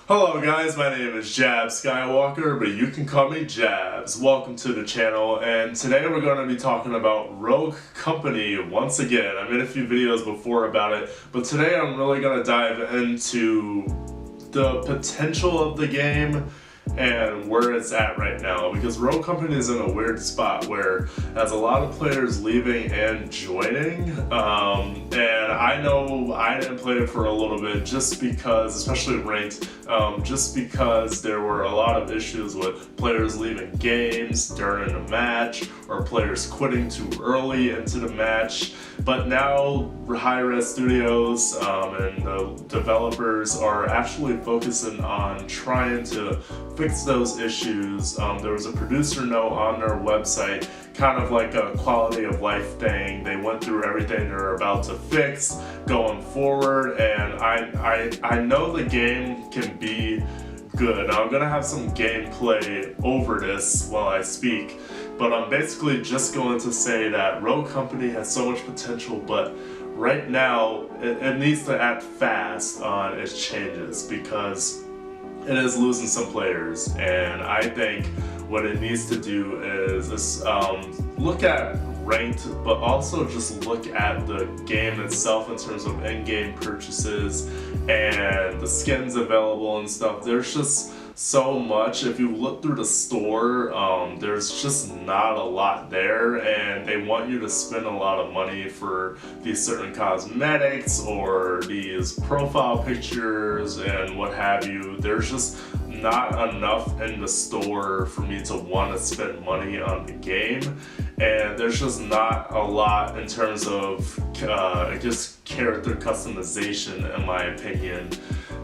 Hello guys, my name is JabsSkyWalker, but you can call me Jabs. Welcome to the channel, and today we're going to be talking about Rogue Company once again. I made a few videos before about it, but today I'm really going to dive into the potential of the game and where it's at right now, because Rogue Company is in a weird spot where it has a lot of players leaving and joining, and I know I didn't play it for a little bit just because, especially ranked, just because there were a lot of issues with players leaving games during the match or players quitting too early into the match. But now Hi-Res Studios and the developers are actually focusing on trying to fix those issues. There was a producer note on their website, kind of like a quality of life thing. They went through everything they're about to fix going forward, and I know the game can be good. Now, I'm gonna have some gameplay over this while I speak, but I'm basically just going to say that Rogue Company has so much potential, but right now it needs to act fast on its changes because it is losing some players. And I think what it needs to do is look at ranked, but also just look at the game itself in terms of in-game purchases and the skins available and stuff. There's just so much. If you look through the store, there's just not a lot there, and they want you to spend a lot of money for these certain cosmetics or these profile pictures and what have you. There's just not enough in the store for me to want to spend money on the game, and there's just not a lot in terms of just character customization, in my opinion.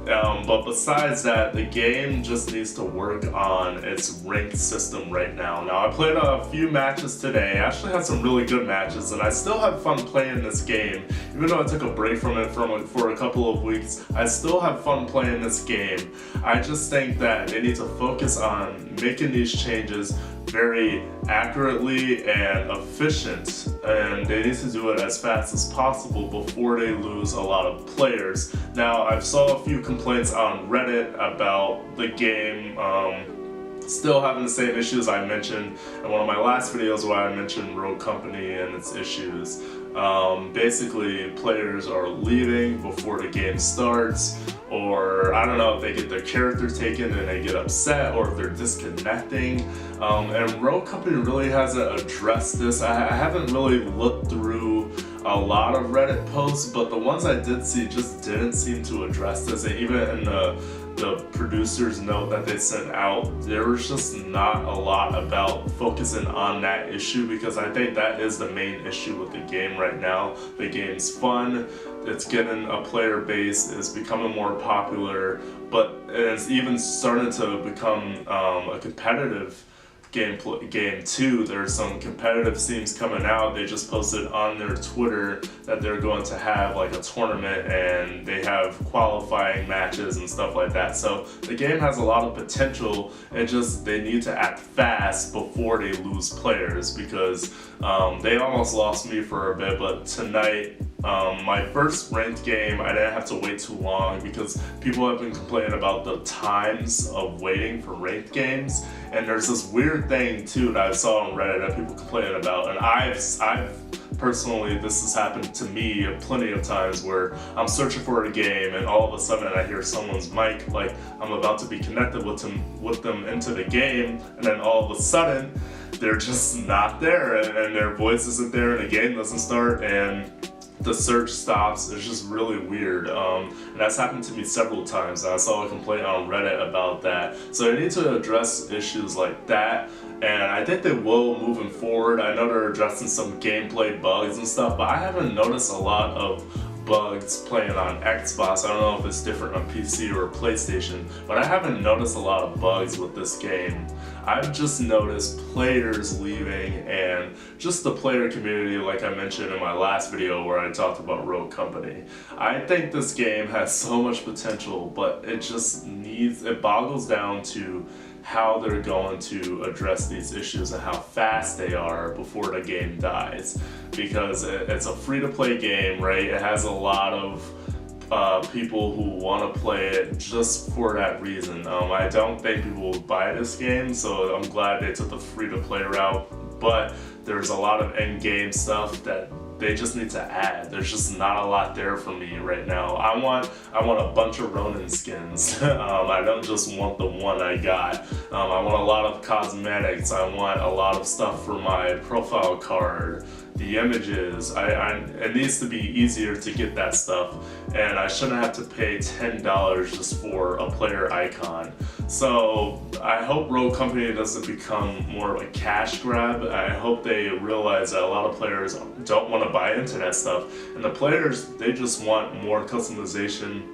But besides that, the game just needs to work on its ranked system right now. Now, I played a few matches today. I actually had some really good matches, and I still have fun playing this game. Even though I took a break from it for a couple of weeks, I still have fun playing this game. I just think that they need to focus on making these changes very accurately and efficient, and they need to do it as fast as possible before they lose a lot of players. Now, I've saw a few complaints on Reddit about the game still having the same issues I mentioned in one of my last videos where I mentioned Rogue Company and its issues. Basically, players are leaving before the game starts, or I don't know if they get their character taken and they get upset, or if they're disconnecting. And Rogue Company really hasn't addressed this. I haven't really looked through a lot of Reddit posts, but the ones I did see just didn't seem to address this. And even in the producer's note that they sent out, there was just not a lot about focusing on that issue, because I think that is the main issue with the game right now. The game's fun, it's getting a player base, it's becoming more popular, but it's even starting to become a competitive game too. There's some competitive scenes coming out. They just posted on their Twitter that they're going to have like a tournament, and they have qualifying matches and stuff like that. So the game has a lot of potential, and just they need to act fast before they lose players, because they almost lost me for a bit. But tonight, my first ranked game, I didn't have to wait too long, because people have been complaining about the times of waiting for ranked games. And there's this weird thing too that I saw on Reddit that people complaining about, and I've personally, this has happened to me plenty of times, where I'm searching for a game and all of a sudden I hear someone's mic, like I'm about to be connected with them into the game, and then all of a sudden they're just not there, and their voice isn't there, and the game doesn't start, and the search stops. It's just really weird, and that's happened to me several times. I saw a complaint on Reddit about that, so they need to address issues like that, and I think they will moving forward. I know they're addressing some gameplay bugs and stuff, but I haven't noticed a lot of bugs playing on Xbox. I don't know if it's different on PC or PlayStation, but I haven't noticed a lot of bugs with this game. I've just noticed players leaving, and just the player community, like I mentioned in my last video where I talked about Rogue Company. I think this game has so much potential, but it boggles down to how they're going to address these issues and how fast they are before the game dies. Because it's a free-to-play game, right? It has a lot of people who want to play it just for that reason. I don't think people will buy this game, so I'm glad they took the free-to-play route, but there's a lot of end-game stuff that they just need to add. There's just not a lot there for me right now. I want a bunch of Ronin skins. I don't just want the one I got. I want a lot of cosmetics. I want a lot of stuff for my profile card. The images, it needs to be easier to get that stuff, and I shouldn't have to pay $10 just for a player icon. So I hope Rogue Company doesn't become more of a cash grab. I hope they realize that a lot of players don't want to buy into that stuff, and the players, they just want more customization.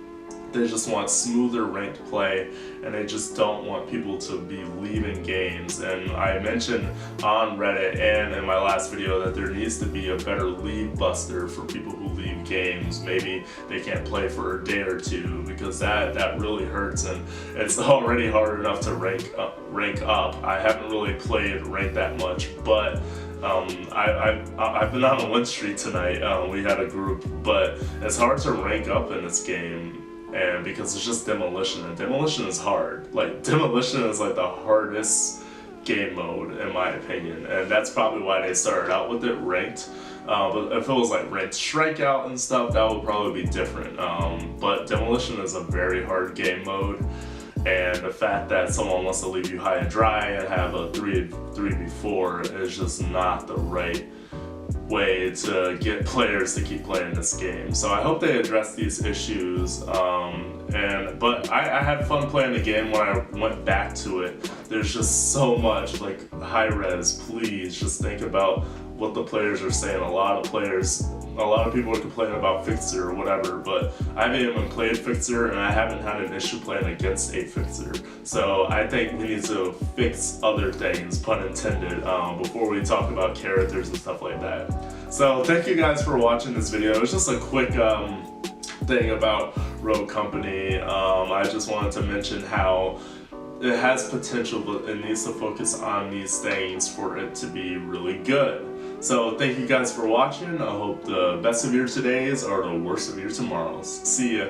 They just want smoother ranked play, and they just don't want people to be leaving games. And I mentioned on Reddit and in my last video that there needs to be a better leave buster for people who leave games. Maybe they can't play for a day or two, because that really hurts, and it's already hard enough to rank up. I haven't really played rank that much, but I've been on a win streak tonight. We had a group, but it's hard to rank up in this game. And because it's just demolition, and demolition is hard. Like, demolition is like the hardest game mode in my opinion, and that's probably why they started out with it ranked. But if it was like ranked strikeout and stuff, that would probably be different. But demolition is a very hard game mode, and the fact that someone wants to leave you high and dry and have a 3v4 is just not the right way to get players to keep playing this game. So I hope they address these issues. But I had fun playing the game when I went back to it. There's just so much, like, high res, please just think about what the players are saying. A lot of people are complaining about Fixer or whatever, but I haven't even played Fixer, and I haven't had an issue playing against a Fixer. So I think we need to fix other things, pun intended, before we talk about characters and stuff like that. So thank you guys for watching this video. It was just a quick thing about Rogue Company. I just wanted to mention how it has potential, but it needs to focus on these things for it to be really good. So thank you guys for watching. I hope the best of your todays are the worst of your tomorrows. See ya.